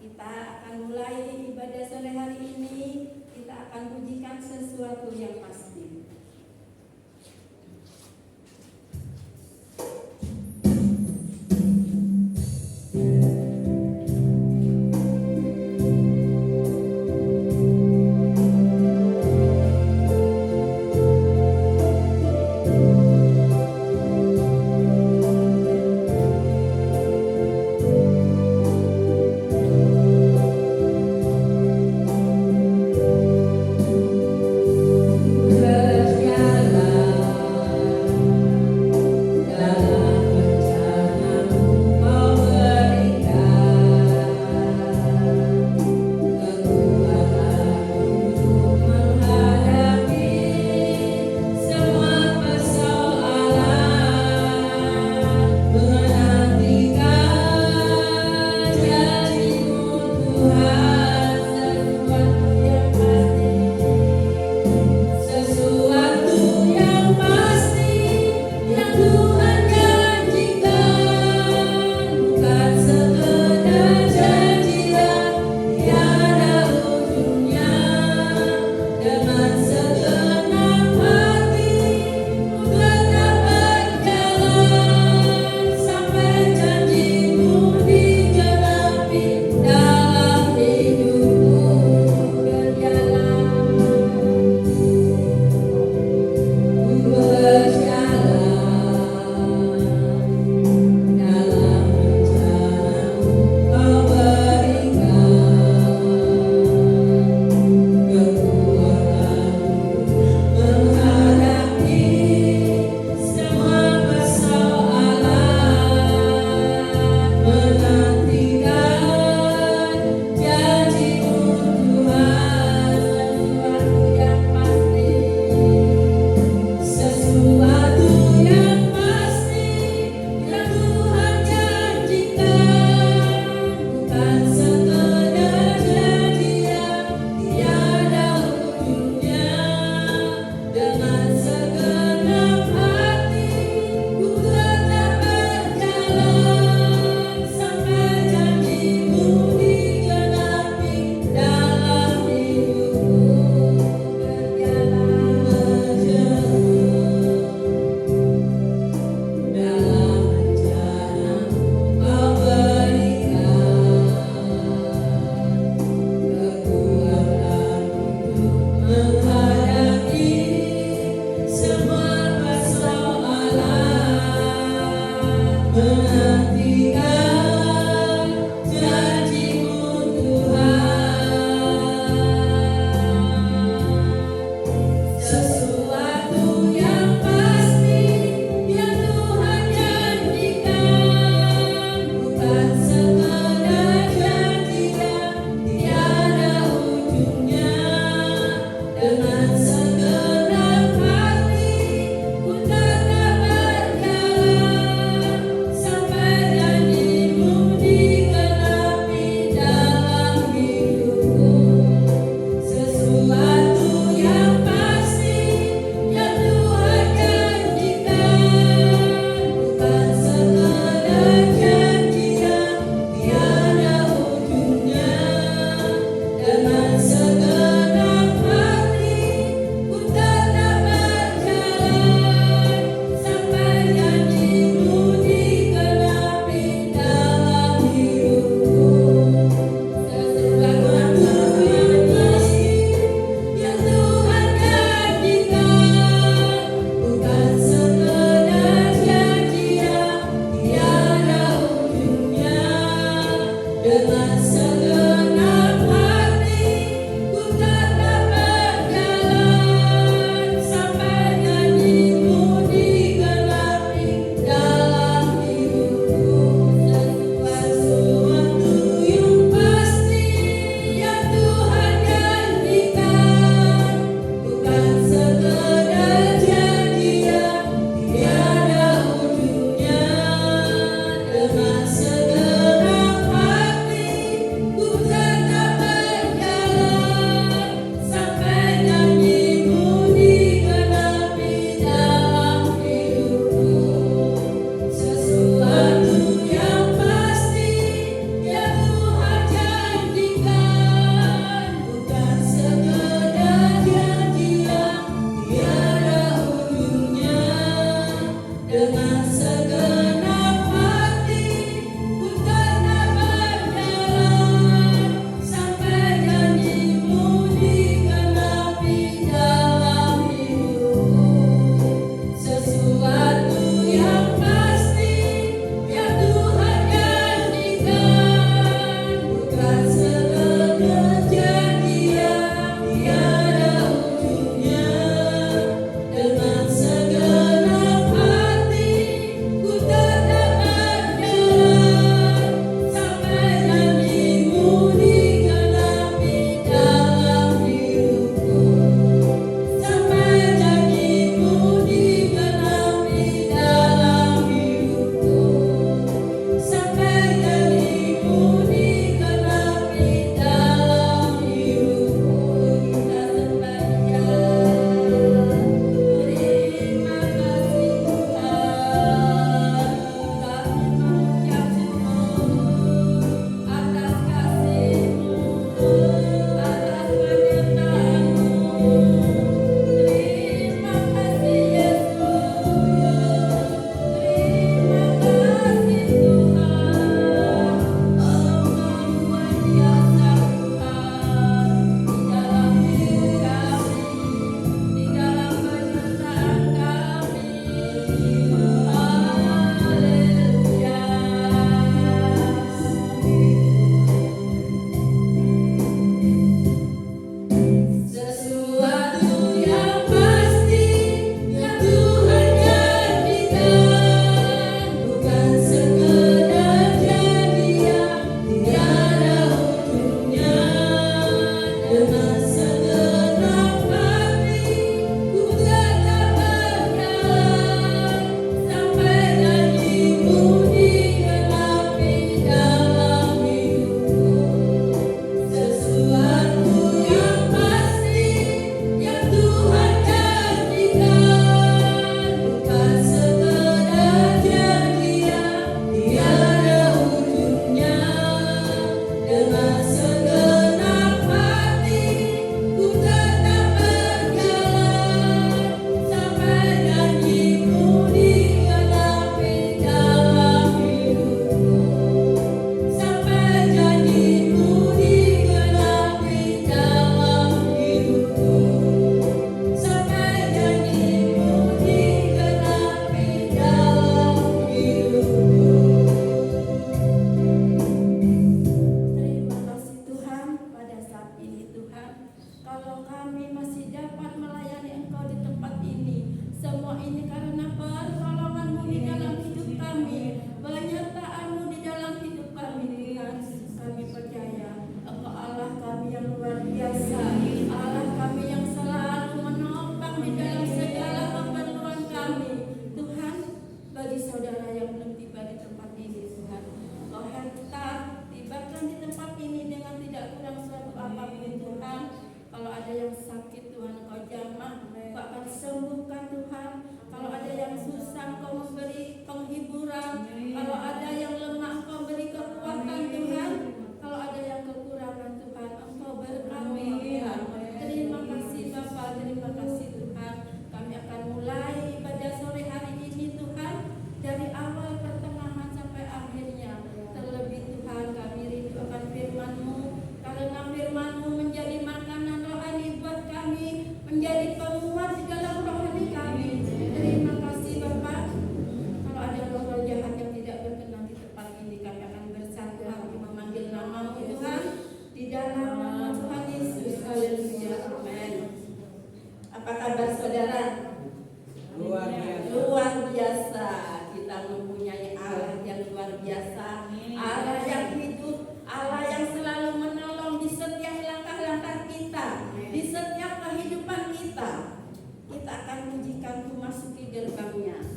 Kita akan mulai ibadah sore hari ini. Kita akan pujikan sesuatu yang pasti. kabar saudara? Luar biasa. Luar biasa. Kita mempunyai Allah yang luar biasa, Allah yang hidup, Allah yang selalu menolong di setiap langkah-langkah kita, di setiap kehidupan kita. Kita akan pujikan memasuki gerbangnya.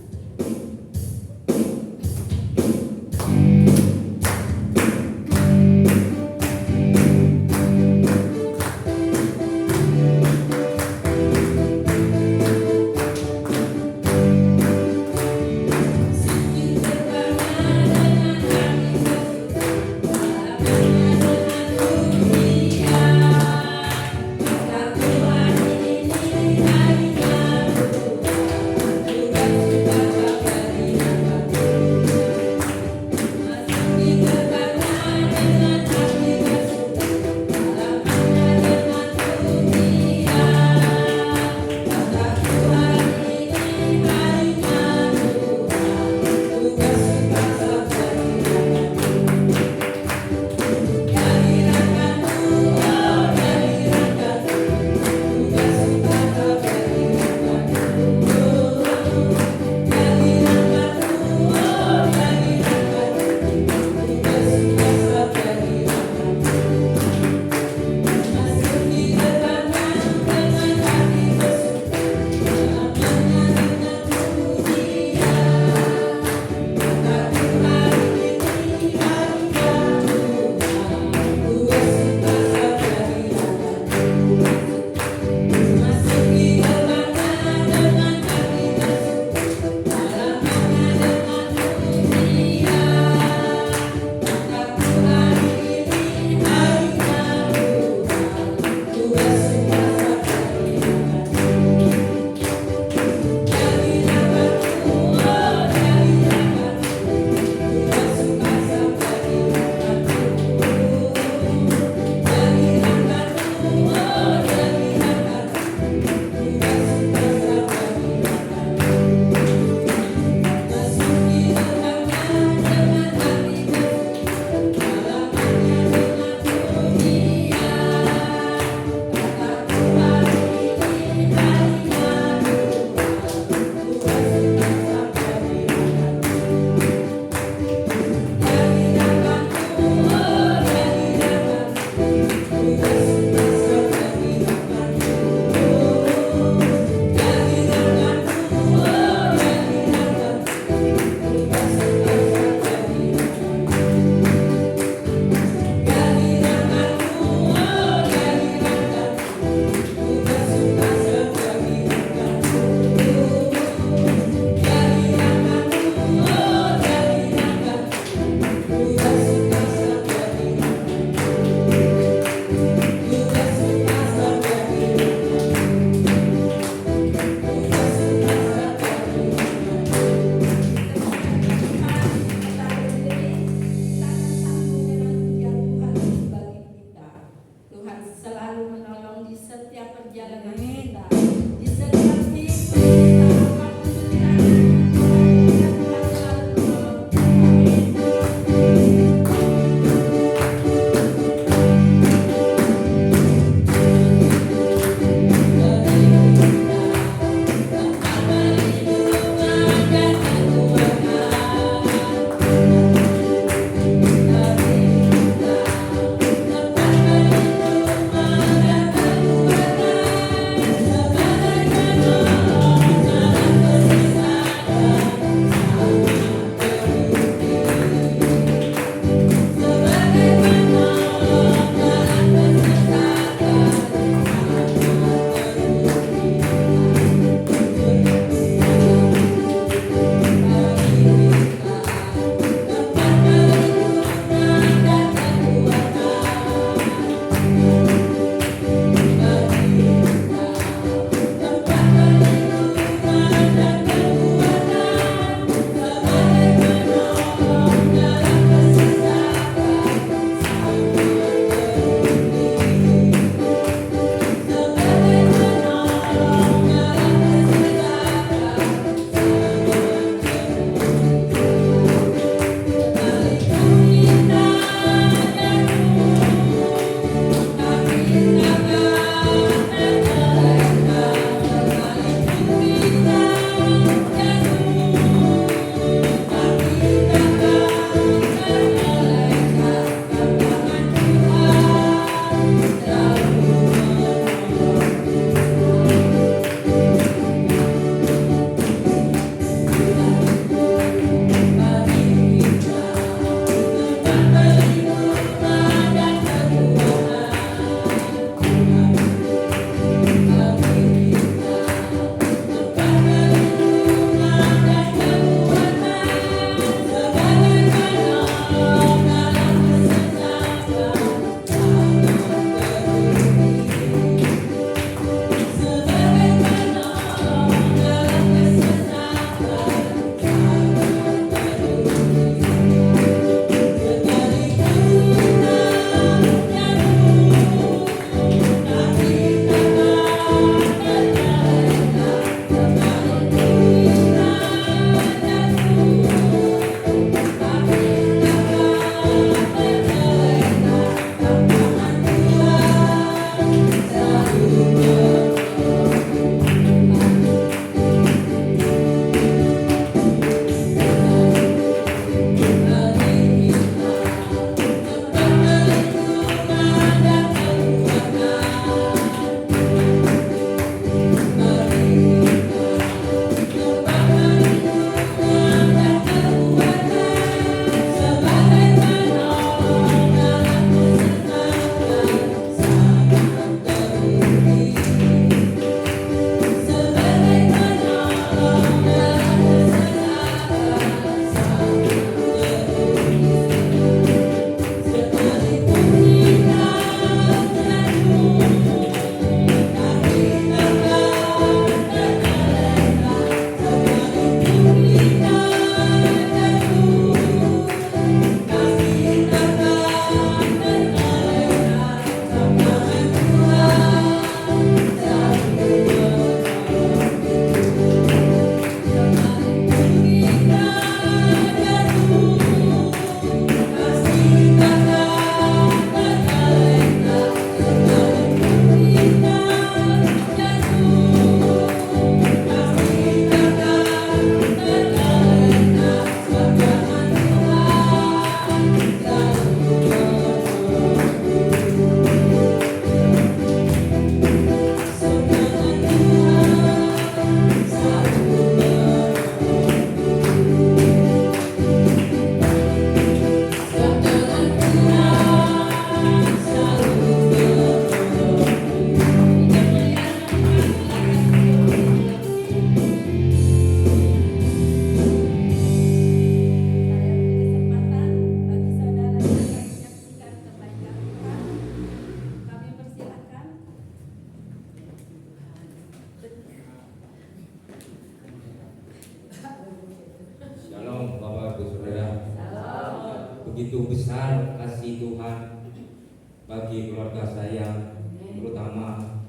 bagi keluarga saya, terutama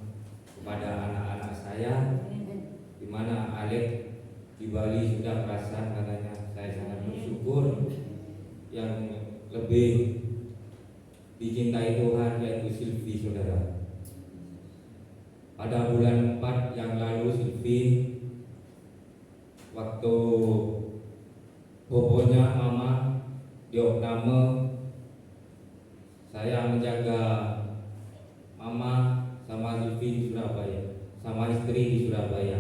kepada anak-anak saya, di mana Alek di Bali sudah perasan katanya. Saya sangat bersyukur yang lebih dicintai Tuhan yaitu Silvi, saudara. Pada bulan 4 yang lalu Silvi, waktu bobonya mama diopname, saya menjaga mama sama Silvi di Surabaya, sama istri di Surabaya.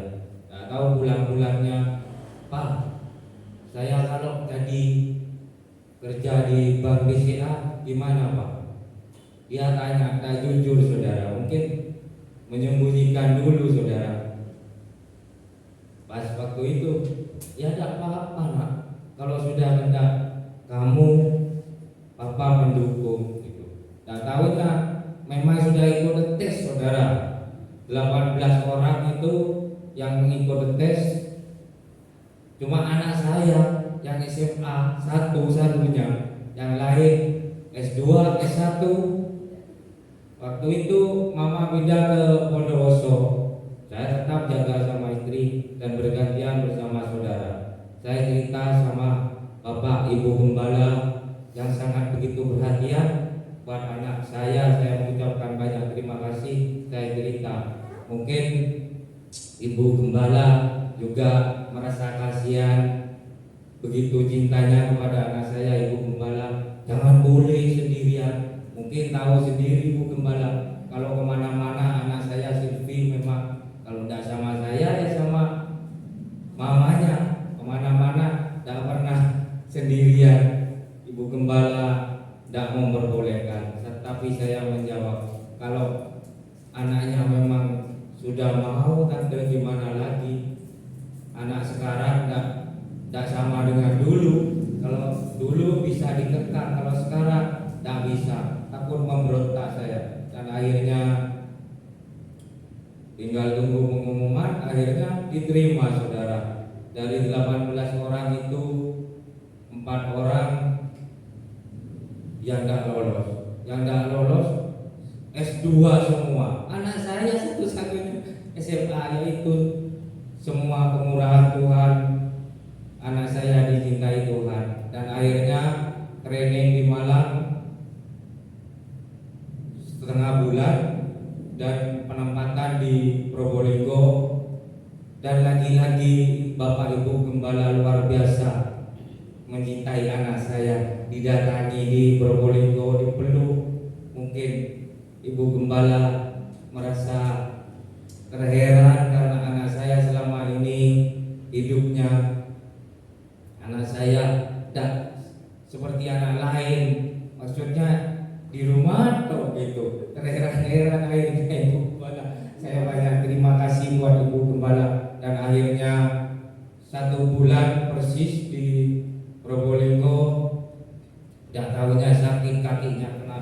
Nggak tahu bulan-bulannya, Pak, saya kalau jadi kerja di bank BCA gimana Pak? Dia tanya, tak jujur saudara, mungkin menyembunyikan dulu saudara. Pas waktu itu, ya tidak apa-apa nak, kalau sudah hendak kamu, papa mendukung gitu. Tak tahunya memang sudah ikut tes saudara. 18 orang itu yang mengikut tes, cuma anak saya yang SMA satu-satunya, yang lain S2, S1. Waktu itu mama pindah ke Bondowoso, saya tetap jaga sama istri dan bergantian bersama saudara. Saya cerita sama bapak ibu gembala yang sangat begitu perhatian buat anak saya mengucapkan banyak terima kasih. Saya cerita, mungkin ibu gembala juga merasa kasihan, begitu cintanya kepada anak saya ibu gembala. Jangan boleh sendirian. Mungkin tahu sendiri ibu gembala, kalau kemana-mana anak saya Silvi memang kalau tidak sama saya ya sama mamanya. Kemana-mana tidak pernah sendirian. Ibu gembala tidak memperbolehkan. Tapi saya menjawab, kalau anaknya memang sudah mau, tante gimana lagi. Anak sekarang tidak sama dengan dulu. Kalau dulu bisa dikekang, kalau sekarang tidak bisa. Takut memberontak saya. Dan akhirnya tinggal tunggu pengumuman. Akhirnya diterima saudara. Dari 18 orang itu 4 orang yang tidak lolos. Yang tidak lolos S2 semua. Anak saya satu-satunya SMA, yaitu semua kemurahan Tuhan. Anak saya dicintai Tuhan. Dan akhirnya training di Malang setengah bulan dan penempatan di Probolinggo. Dan lagi-lagi Bapak Ibu Gembala luar biasa mencintai anak saya. Didatangi di Probolinggo, dipeluk. Mungkin Ibu Gembala merasa terheran karena anak saya selama ini hidupnya, anak saya tidak seperti anak lain. Maksudnya di rumah tuh gitu. Terheran-heran akhirnya Ibu Gembala. Saya banyak terima kasih buat Ibu Gembala. Dan akhirnya 1 bulan persis di Probolinggo. Tidak tahunya sakit kakinya, kena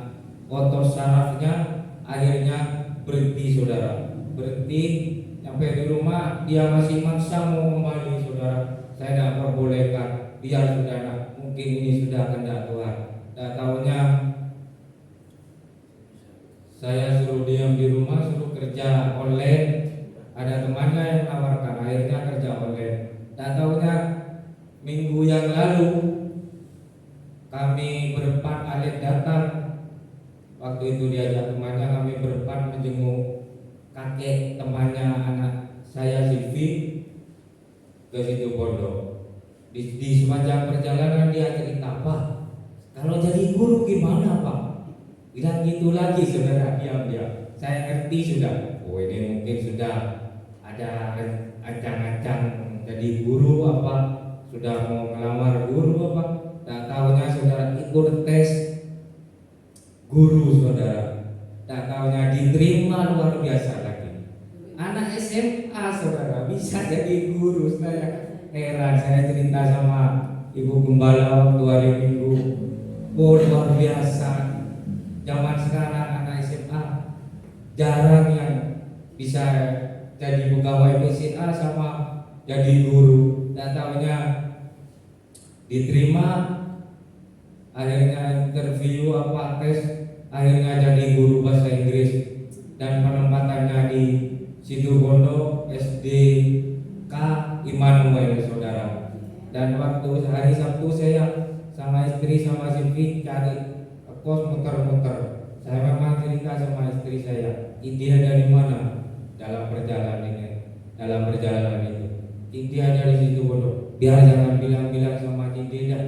kotor sarafnya. Akhirnya berhenti saudara. Berhenti sampai di rumah dia masih maksa mau kembali saudara. Saya tidak perbolehkan. Biar saudara, mungkin ini sudah kehendak Tuhan. Tidak tahunya saya suruh diam di rumah, suruh kerja online. Ada temannya yang menawarkan, akhirnya kerja online. Tak tahunya minggu yang lalu kami berempat, Alek datang. Waktu itu diajak temannya, kami berempat menjenguk kakek temannya anak saya Silvi ke situ Bondo. Di sepanjang perjalanan dia cerita, Pak, kalau jadi guru gimana Pak? Bilang gitu lagi saudara, diam dia. Saya ngerti sudah. Oh ini mungkin sudah ada ancang-ancang jadi guru apa, sudah mau melamar guru apa. Tak tahunya saudara ikut tes guru saudara. Tak tahunya diterima, luar biasa lagi. Anak SMA saudara bisa jadi guru. Saya heran, saya cerita sama Ibu Gembala waktu hari Minggu. Oh luar biasa. Zaman sekarang anak SMA jarang yang bisa jadi pegawai BCA sama jadi guru. Tak tahunya diterima. Akhirnya interview apa tes, akhirnya jadi guru bahasa Inggris dan penempatannya di Situbondo SDK Immanuel, saudara. Dan waktu hari Sabtu saya sama istri sama Silvi cari kos muter-muter. Saya memang cerita sama istri saya, ide dari mana dalam perjalanan itu. Ide dari Situbondo. Biar jangan bilang-bilang sama ide dah.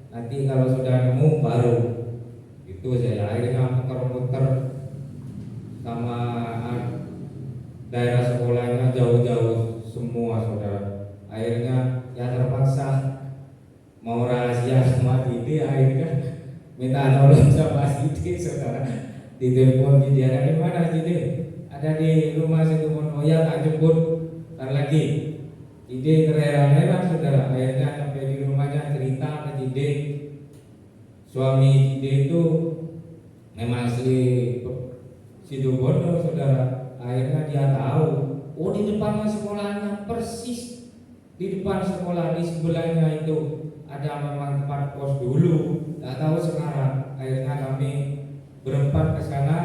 Nanti kalau sudah nemu baru. Itu saya akhirnya muter-muter sama daerah sekolahnya jauh-jauh semua, saudara. Akhirnya ya terpaksa mau rahasia sama Didi, akhirnya minta tolong sama Didi, saudara. Ditelepon Didi, ada di mana Didi? Ada di rumah Situbondo. Oh ya, tak jemput ntar lagi. Didi terheran-heran, saudara. Akhirnya sampai di rumahnya cerita ke Didi, suami Didi itu memang asli Situbondo, saudara. Akhirnya dia tahu, oh di depannya sekolahnya persis di depan sekolah, di sebelahnya itu ada memang tempat kos dulu. Tidak tahu sekarang. Akhirnya kami berempat ke sana.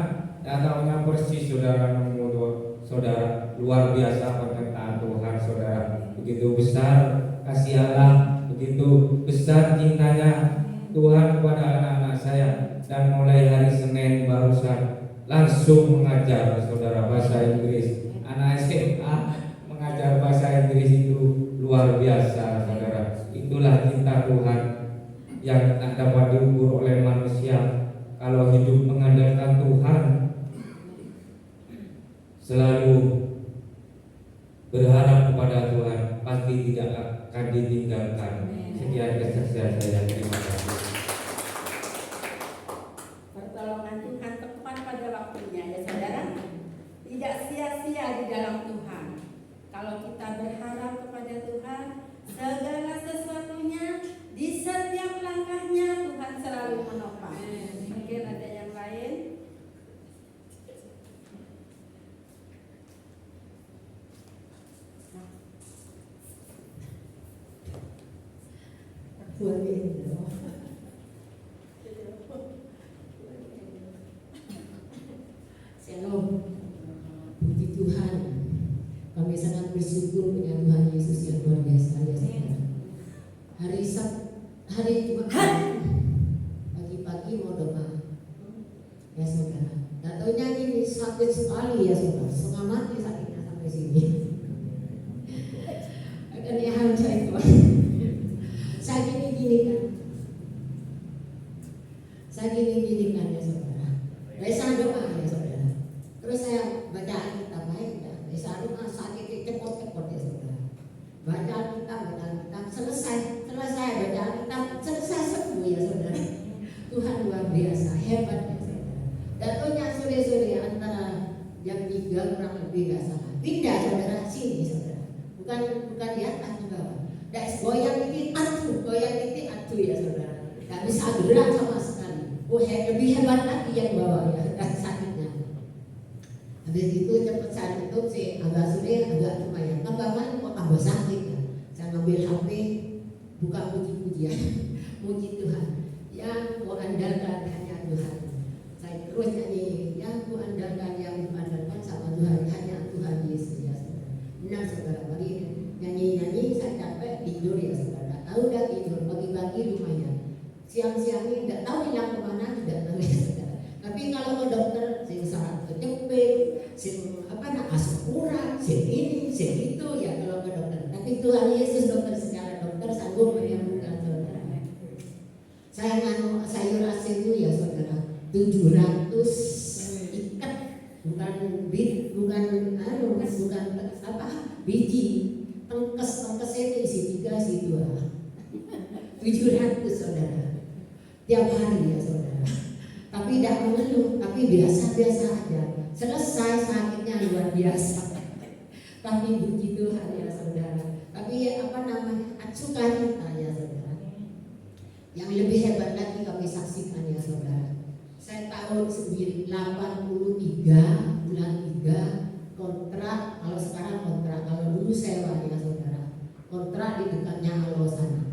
Tidak tahunya persis, saudara, nemu saudara. Luar biasa penyertaan Tuhan, saudara. Begitu besar kasih Allah, begitu besar cintanya Tuhan kepada anak-anak saya. Dan mulai hari Senin barusan langsung mengajar, saudara, bahasa Inggris. Anak SMA mengajar bahasa Inggris itu luar biasa, saudara. Itulah cinta Tuhan yang tak dapat diukur oleh manusia. Kalau hidup mengandalkan Tuhan, selalu berharap kepada Tuhan, pasti tidak akan ditinggalkan. Sekian kesaksian saya. Terima kasih. Pertolongan Tuhan tepat pada waktunya, ya saudara. Tidak sia-sia di dalam Tuhan. Kalau kita berharap kepada Tuhan, segala sesuatunya di setiap langkahnya Tuhan selalu menopang. Mungkin ada yang lain. Shalom, puji Tuhan. Kami sangat bersyukur dengan Tuhan Yesus yang luar biasa, ya saudara. Hari Jumat pagi-pagi mau doa, ya saudara. Gak taunya ini sakit sekali, ya saudara. Setengah mati sakitnya sampai sini. Akan ya saya itu. Saya gini kan. Saya gini kan, ya saudara. Saya doa, ya saudara. Terus saya baca Alkitab baik ya. Saya doa sakit cepot-cepot, ya saudara. Baca Alkitab, selesai baca Alkitab, selesai sembuh, ya saudara. Tuhan luar biasa, hebat, ya saudara. Datonya sore-sore antara jam 3 kurang lebih gak salah. Pindah, saudara, sini, saudara. Bukan di atas, di bawah. Goyang titik atu, ya saudara. Gak bisa gerak sama sekali. Lebih hebat lagi yang bawah, ya, sakitnya. Habis itu cepat saya tutup sih, agak sore, agak lumayan. Kan kok tambah sakit ya. Saya ngambil HP, buka puji-pujian, puji Tuhan. Yang ku andalkan hanya Tuhan. Saya terus nyanyi, yang ku andalkan, yang ku andalkan sama Tuhan hanya Tuhan Yesus, ya saudara. Benar, saudara, bagi nyanyi saya capek tidur, ya saudara. Tahu dah tidur, pagi-pagi lumayan. Siang-siang ini tidak tahu hilang kemana, tidak tahu, ya saudara. Tapi kalau ke dokter, sing sarat kecepet, sing asam urat, sing ini, sing itu, ya kalau ke dokter. Tapi Tuhan Yesus dokter segala dokter sanggup menyembuhkan, saudara. Saya nganu sayur asin itu, ya saudara, 700 ikat, bukan biji. Tengkes itu isi 3, isi 2. 700, saudara. Tiap hari, ya saudara. Tapi tidak mengeluh, tapi biasa-biasa aja. Selesai sakitnya luar biasa. Tapi puji Tuhan, ya saudara. Tapi sukacita, ya saudara. Yang lebih hebat lagi kami saksikan, ya saudara. Saya tahun 83 bulan 3 kontrak, kalau sekarang kontrak, kalau dulu sewa, ya saudara. Kontrak di dekatnya Alo sana.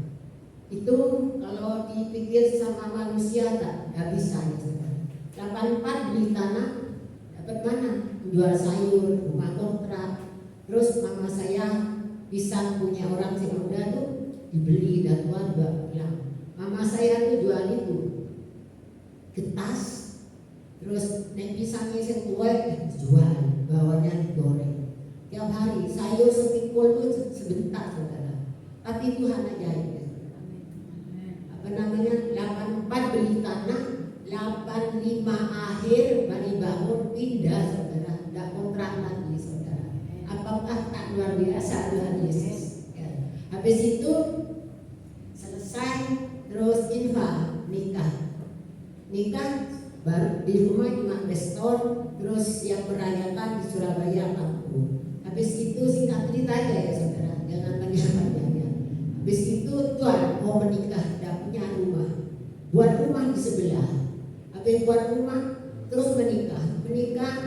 Itu kalau dipikir sama manusia tak bisa, ya saudara. 84 beli tanah, dapat mana? Jual sayur, rumah kontrak. Terus mama saya pisang punya orang si muda tuh dibeli dan Tuhan juga bilang. Mama saya tuh jual itu getas, terus naik pisangnya yang tua jual, bawahnya digoreng. Tiap hari sayur sepikul tuh sebentar saudara, tapi Tuhan ajaib ya saudara. Apa namanya? 84 beli tanah, 85 akhir bani bangun pindah saudara, tidak kontrak lagi saudara. Apakah tak luar biasa Tuhan Yesus? Ya. Habis itu selesai, terus infak nikah baru di rumah cuma bestor, terus yang merayakan di Surabaya kampung. Habis itu singkat cerita aja ya saudara, jangan panjang-panjangnya. Habis itu Tuhan mau menikah, tidak punya rumah, buat rumah di sebelah. Habis buat rumah, terus menikah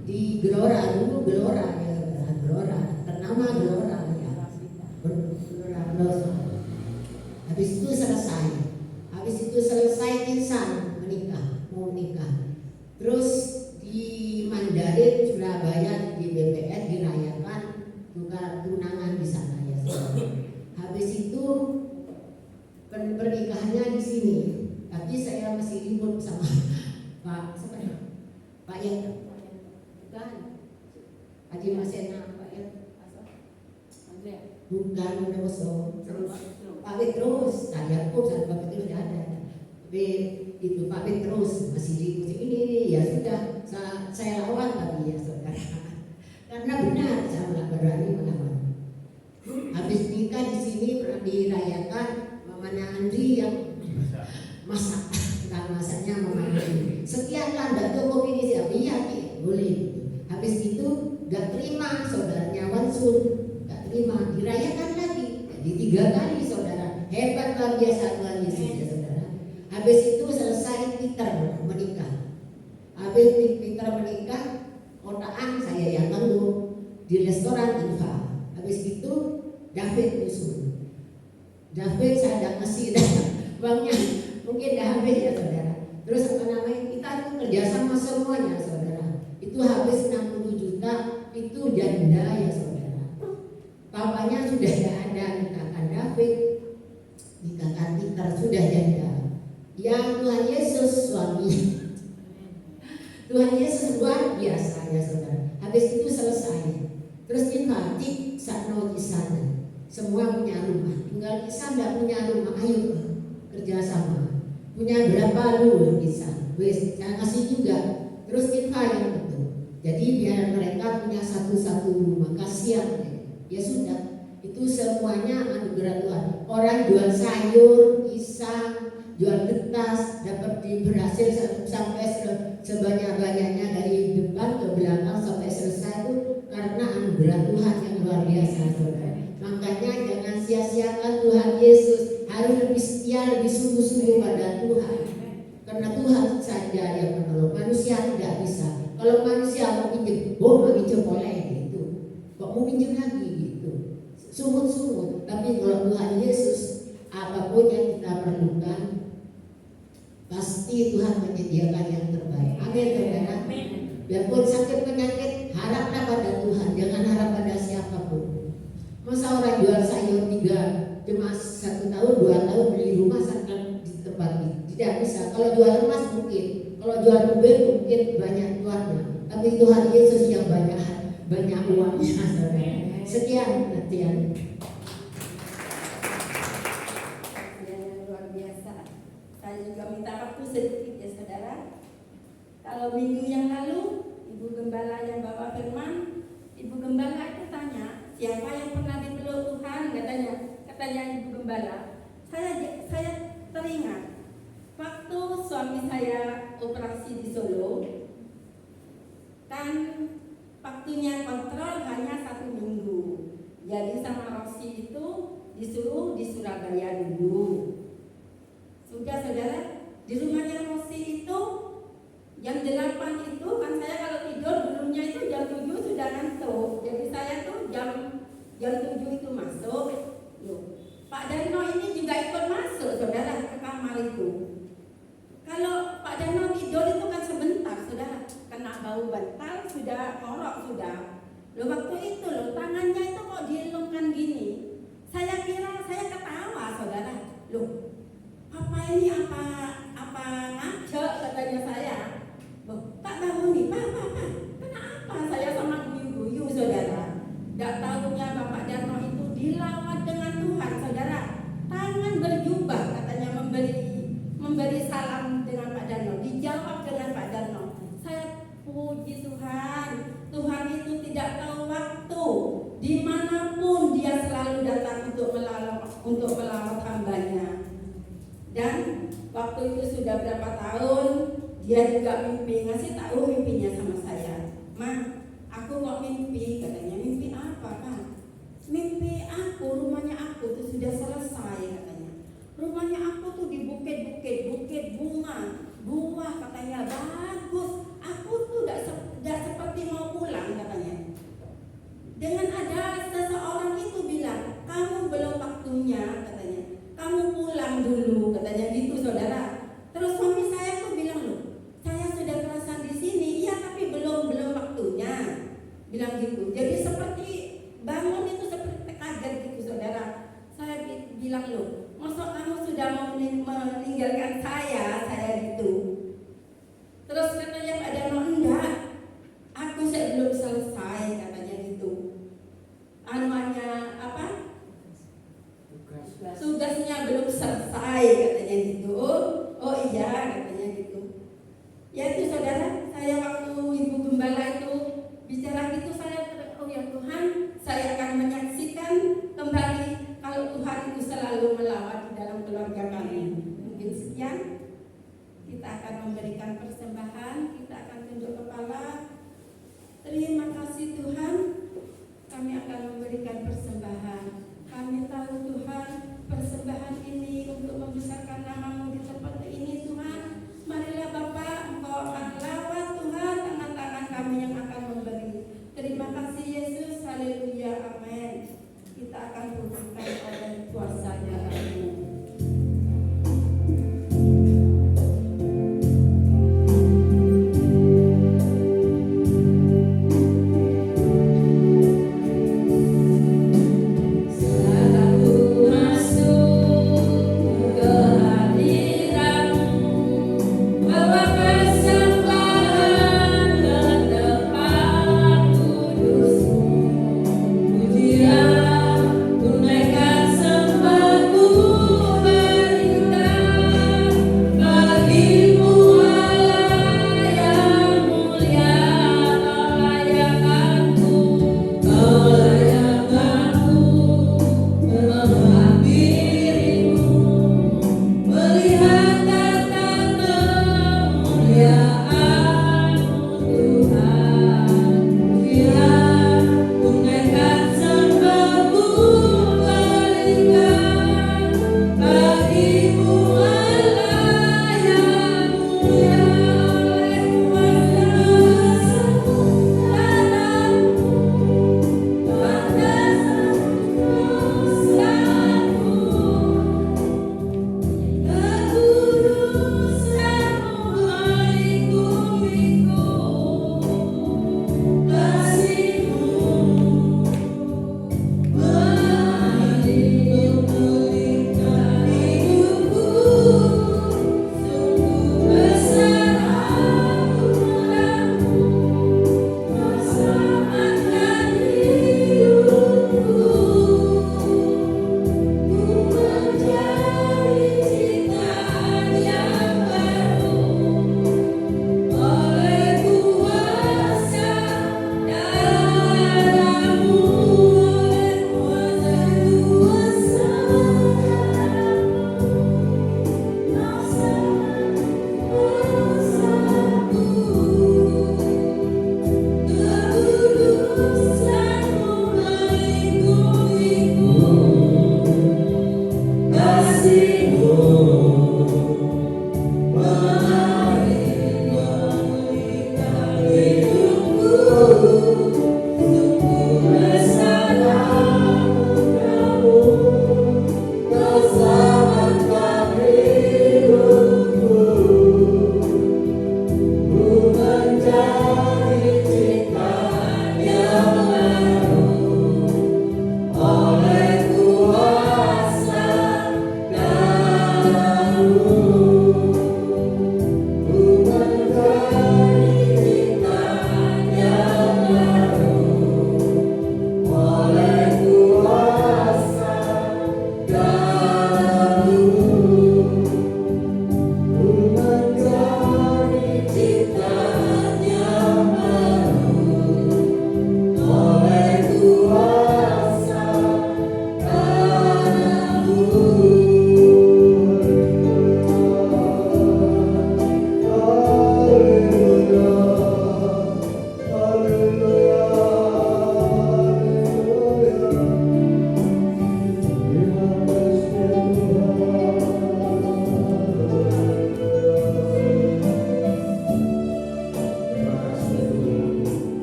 di Gelora, dulu Gelora ya saudara, Gelora, ternama Gelora ya, Gelora. Habis itu selesai insan mau menikah. Terus di Mandarin Surabaya di BPN dirayakan juga tunangan di sana ya saudara. Habis itu pernikahannya di sini, tapi saya masih ribut sama Pak Yan, bukan Haji Masena, Pak Yan, bukan Mendoso, Pak Petrus, saya pun sama Pak Petrus tidak ada. Itu Pak Petrus masih ribut ini ya sudah saya lawan tadi ya saudara, karena benar saya nggak berani melawan. Habis nikah di sini pernah dirayakan mamanya Andri yang masak, masaknya mama Andri. Sekian lah, nggak cukup ini siapa? Iya boleh. Habis itu nggak terima saudaranya Wansun, nggak terima, dirayakan lagi. Jadi 3 kali saudara, hebat luar biasa Tuhan Yesus ya saudara. Habis itu selesai Peter menikah. Habis Peter menikah, kotaan saya yang tanggung di restoran Infa. Habis itu David nyusul. David saya tidak ngasih uangnya, mungkin dah habis ya saudara. Terus apa namanya, kita itu kerjasama semuanya saudara. Itu habis 60 juta, itu janda ya saudara. Papanya sudah tidak ada, nikahkan David, nikahkan Peter, sudah janda. Yang Tuhan Yesus suami. Tuhan Yesus luar biasa ya saudara. Habis itu selesai. Terus kita sakno di sana. Semua punya rumah. Tinggal kita tidak punya rumah. Ayo kerjasama. Punya berapa dulu bisa? Wes, saya kasih juga. Terus kita yang betul. Jadi biar mereka punya satu-satu rumah. Kasihan ya sudah. Itu semuanya anugerah Tuhan. Orang jual sayur, pisang, jual getas, dapat berhasil sampai sebanyak-banyaknya dari depan ke belakang sampai selesai itu karena anugerah Tuhan yang luar biasa saudara. Makanya jangan sia-siakan Tuhan Yesus, harus lebih setia, lebih sungguh-sungguh pada Tuhan. Karena Tuhan saja yang menolong, manusia tidak bisa. Kalau manusia mau pinjam, mau pinjam boleh gitu. Kok mau pinjam lagi gitu? Sungguh-sungguh. Tapi kalau Tuhan Yesus, apapun yang kita perlukan, pasti Tuhan menyediakan yang terbaik. Amin saudara. Biarpun sakit penyakit, haraplah pada Tuhan, jangan harap pada siapapun. Masa orang jual sayur 3 cuma 1 tahun 2 tahun beli rumah sampai di tempat ini? Tidak bisa. Kalau jual emas mungkin, kalau jual mobil mungkin banyak uangnya. Tapi Tuhan Yesus yang banyak uangnya saudara. Sekian latihan. Luar biasa. Saya juga minta waktu sedikit ya saudara. Kalau minggu yang lalu Ibu Gembala yang bawa firman, Ibu Gembala itu tanya, siapa yang pernah dipeluk Tuhan? Katanya Ibu Gembala. Saya teringat waktu suami saya operasi di Solo, kan waktunya kontrol hanya 1 minggu. Jadi sama Rosi itu disuruh di Surabaya dulu. Sudah saudara, di rumahnya Rosi itu jam 8 itu kan saya kalau tidur belumnya itu jam 7 sudah ngantuk. Jadi saya tuh jam 7 itu masuk. Loh, Pak Darno ini juga ikut masuk saudara ke kamar itu. Kalau Pak Darno tidur itu kan sebentar tahu bantal sudah ngorok sudah. Loh waktu itu loh tangannya itu kok dielungkan gini. Saya kira saya ketawa saudara. Loh apa ini apa ngaco katanya saya. Loh Pak Bahuni, Pak. Kenapa saya sama guyu-guyu saudara? Tidak tahunya Bapak Darno itu dilawat dengan Tuhan saudara. Tangan berjubah katanya memberi salam dengan Pak Darno. Dijawab dengan Pak Darno. Saya puji Tuhan. Tuhan itu tidak tahu waktu. Dimanapun dia selalu datang untuk melawat hambanya. Dan waktu itu sudah berapa tahun dia juga mimpi, ngasih tahu